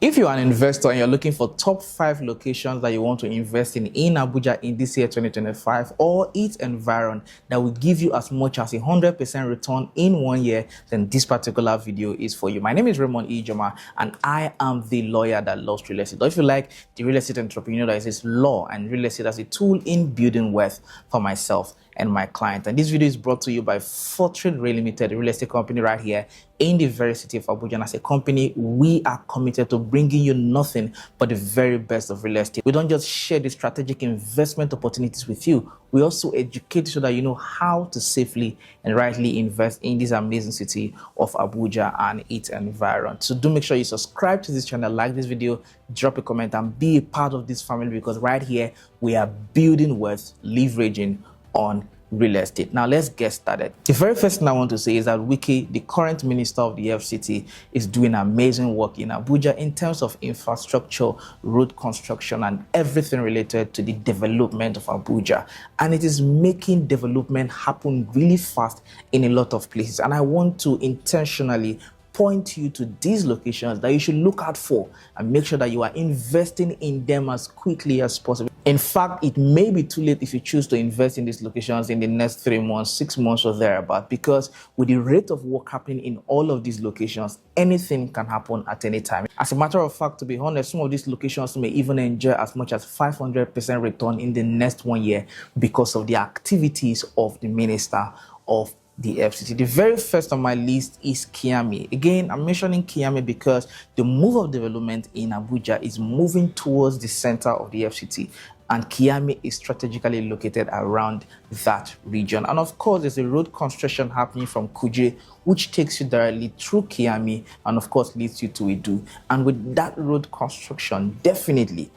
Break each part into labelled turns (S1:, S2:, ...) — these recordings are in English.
S1: If you're an investor and you're looking for top 5 locations that you want to invest in Abuja in this year 2025 or its environment that will give you as much as 100% return in 1 year, then this particular video is for you. My name is Raymond Ijoma and I am the lawyer that loves real estate. Or if you like, the real estate entrepreneur that is law and real estate as a tool in building wealth for myself and my client. And this video is brought to you by Fortreal Rei Ltd, a real estate company right here in the very city of Abuja. And as a company, we are committed to bringing you nothing but the very best of real estate. We don't just share the strategic investment opportunities with you. We also educate you so that you know how to safely and rightly invest in this amazing city of Abuja and its environment. So do make sure you subscribe to this channel, like this video, drop a comment, and be a part of this family, because right here we are building wealth, leveraging on real estate. Now let's get started. The very first thing I want to say is that Wike, the current minister of the FCT, is doing amazing work in Abuja in terms of infrastructure, road construction, and everything related to the development of Abuja. And it is making development happen really fast in a lot of places. And I want to intentionally point you to these locations that you should look out for and make sure that you are investing in them as quickly as possible. In fact, it may be too late if you choose to invest in these locations in the next 3 months, 6 months or thereabout, because with the rate of work happening in all of these locations, anything can happen at any time. As a matter of fact, to be honest, some of these locations may even enjoy as much as 500% return in the next 1 year because of the activities of the minister of the FCT. The very first on my list is Kiami. Again, I'm mentioning Kiami because the move of development in Abuja is moving towards the center of the FCT, and Kiami is strategically located around that region. And of course, there's a road construction happening from Kuja, which takes you directly through Kiami and of course leads you to Idu. And with that road construction, definitely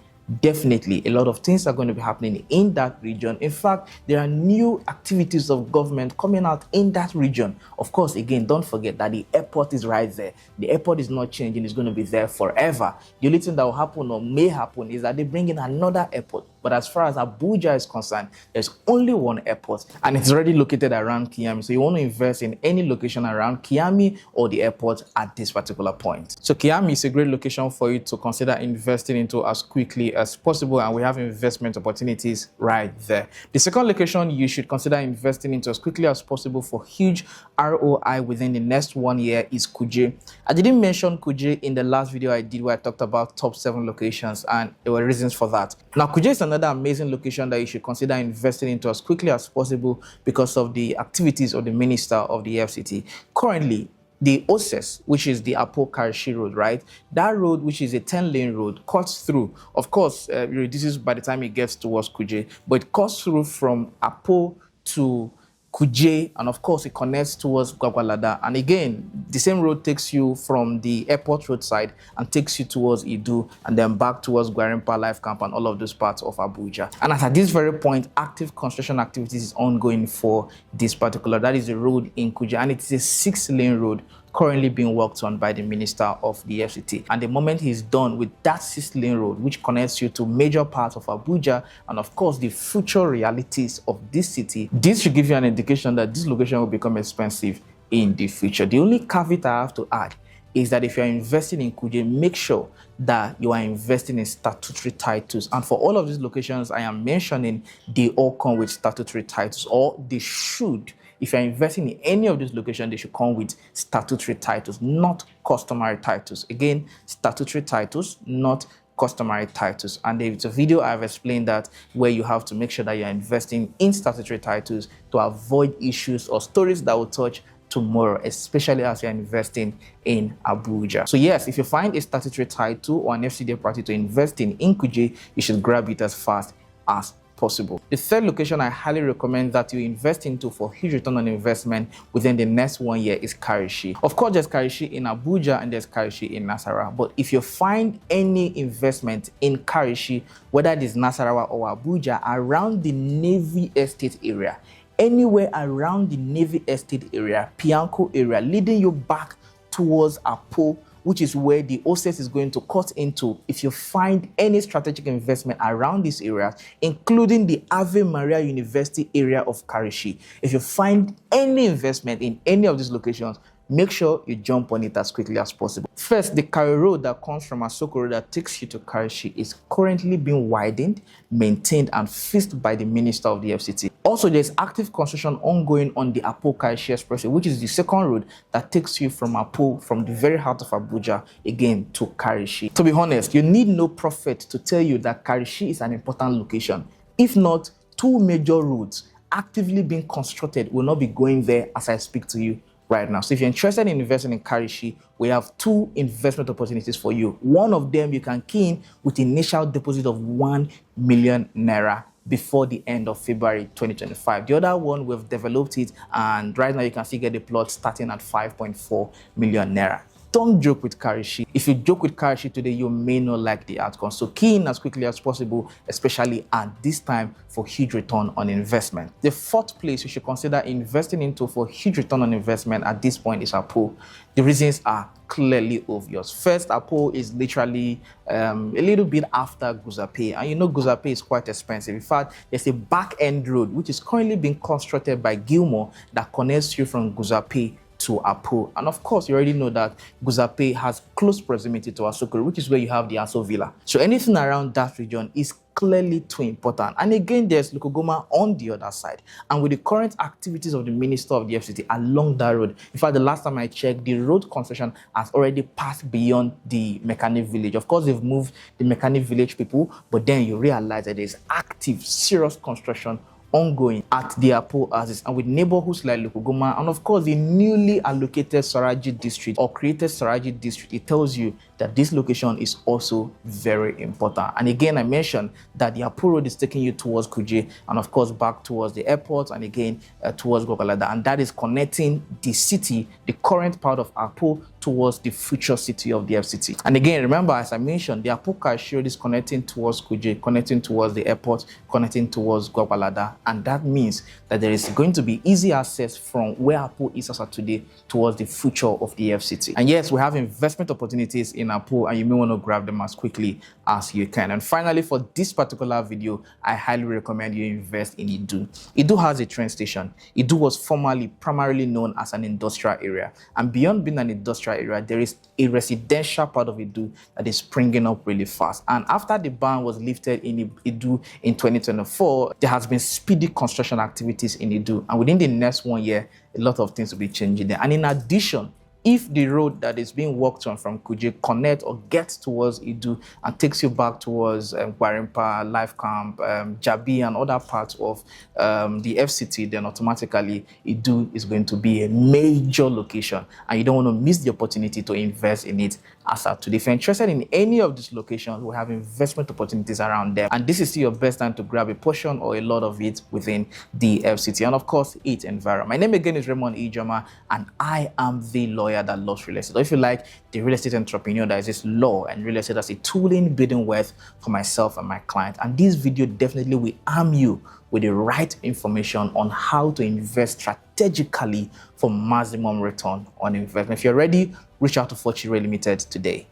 S1: a lot of things are going to be happening in that region. In fact, there are new activities of government coming out in that region. Of course, again, don't forget that the airport is right there. The airport is not changing. It's going to be there forever. The only thing that will happen or may happen is that they bring in another airport. But as far as Abuja is concerned, there's only one airport and it's already located around Kiami. So you want to invest in any location around Kiami or the airport at this particular point. So Kiami is a great location for you to consider investing into as quickly as possible, and we have investment opportunities right there. The second location you should consider investing into as quickly as possible for huge ROI within the next 1 year is Kuja. I didn't mention Kuja in the last video I did where I talked about top 7 locations, and there were reasons for that. Now Kuja is another amazing location that you should consider investing into as quickly as possible because of the activities of the minister of the FCT. Currently, the OSES, which is the Kishi road, right? That road, which is a 10-lane road, cuts through. Of course, it reduces by the time it gets towards Kuja, but it cuts through from Apo to Kuja, and of course it connects towards Gwagwalada. And again, the same road takes you from the airport roadside and takes you towards Idu and then back towards Gwarimpa Life Camp and all of those parts of Abuja. And at this very point, active construction activities is ongoing for this particular. That is a road in Kuja, and it is a 6-lane road currently being worked on by the minister of the FCT. And the moment he's done with that 6-lane road, which connects you to major parts of Abuja and of course the future realities of this city, this should give you an indication that this location will become expensive in the future. The only caveat I have to add is that if you're investing in Kuja, make sure that you are investing in statutory titles. And for all of these locations I am mentioning, they all come with statutory titles, or they should. If you're investing in any of these locations, they should come with statutory titles, not customary titles. Again, statutory titles, not customary titles. And there's a video I've explained that where you have to make sure that you're investing in statutory titles to avoid issues or stories that will touch tomorrow, especially as you're investing in Abuja. So yes, if you find a statutory title or an FCT property to invest in Kuja, you should grab it as fast as possible. The third location I highly recommend that you invest into for huge return on investment within the next 1 year is Kishi. Of course, there's Kishi in Abuja and there's Kishi in Nasarawa. But if you find any investment in Kishi, whether it is Nasarawa or Abuja, around the Navy Estate area, anywhere around the Navy Estate area, Pianco area, leading you back towards Apo, which is where the OSES is going to cut into. If you find any strategic investment around this area, including the Ave Maria University area of Kishi, if you find any investment in any of these locations, make sure you jump on it as quickly as possible. First, the Carry Road that comes from Asoko Road that takes you to Karishi is currently being widened, maintained, and fixed by the Minister of the FCT. Also, there's active construction ongoing on the Apo-Karishi Expressway, which is the second road that takes you from Apo, from the very heart of Abuja, again to Karishi. To be honest, you need no prophet to tell you that Karishi is an important location. If not, two major roads actively being constructed will not be going there as I speak to you right now. So if you're interested in investing in Karishi, we have two investment opportunities for you. One of them you can key in with initial deposit of 1 million naira before the end of February 2025. The other one, we've developed it, and right now you can still get the plot starting at 5.4 million naira. Don't joke with Karishi. If you joke with Karishi today, you may not like the outcome. So key in as quickly as possible, especially at this time, for huge return on investment. The fourth place you should consider investing into for huge return on investment at this point is Apo. The reasons are clearly obvious. First, Apo is literally a little bit after Guzape, and you know Guzape is quite expensive. In fact, there's a back-end road which is currently being constructed by Gilmore that connects you from Guzape to Apo. And of course, you already know that Guzape has close proximity to Asoko, which is where you have the Aso Villa. So anything around that region is clearly too important. And again, there's Lukogoma on the other side. And with the current activities of the Minister of the FCT along that road, in fact, the last time I checked, the road construction has already passed beyond the mechanic village. Of course, they've moved the mechanic village people, but then you realize that there's active, serious construction ongoing at the Apo axis, and with neighborhoods like Lukogoma and of course the newly allocated Saraji district or created Saraji district, it tells you that this location is also very important. And again, I mentioned that the Apo road is taking you towards Kuja and of course back towards the airport and again towards Gokalada, and that is connecting the city, the current part of Apo, towards the future city of the FCT. And again, remember, as I mentioned, the Apo Karishi is connecting towards Kuja, connecting towards the airport, connecting towards Gokalada, and that means that there is going to be easy access from where Apo is as of today towards the future of the FCT. And yes, we have investment opportunities in Apo, and you may want to grab them as quickly as you can. And finally, for this particular video, I highly recommend you invest in Idu. Idu has a train station. Idu was formerly primarily known as an industrial area, and beyond being an industrial area, there is a residential part of Idu that is springing up really fast. And after the ban was lifted in Idu in 2024, there has been speedy construction activities in Idu, and within the next 1 year, a lot of things will be changing there. And in addition, if the road that is being worked on from Kuja connects or gets towards Idu and takes you back towards Gwarimpa, Life Camp, Jabi and other parts of the FCT, then automatically Idu is going to be a major location, and you don't want to miss the opportunity to invest in it as of today. If you're interested in any of these locations, we have investment opportunities around them, and this is still your best time to grab a portion or a lot of it within the FCT, and of course, its environment. My name again is Raymond Ijoma, and I am the lawyer that loves real estate. Or if you like, the real estate entrepreneur that is this law and real estate as a tool in building wealth for myself and my client. And this video definitely will arm you with the right information on how to invest strategically for maximum return on investment. If you're ready, reach out to Fortreal Rei Ltd today.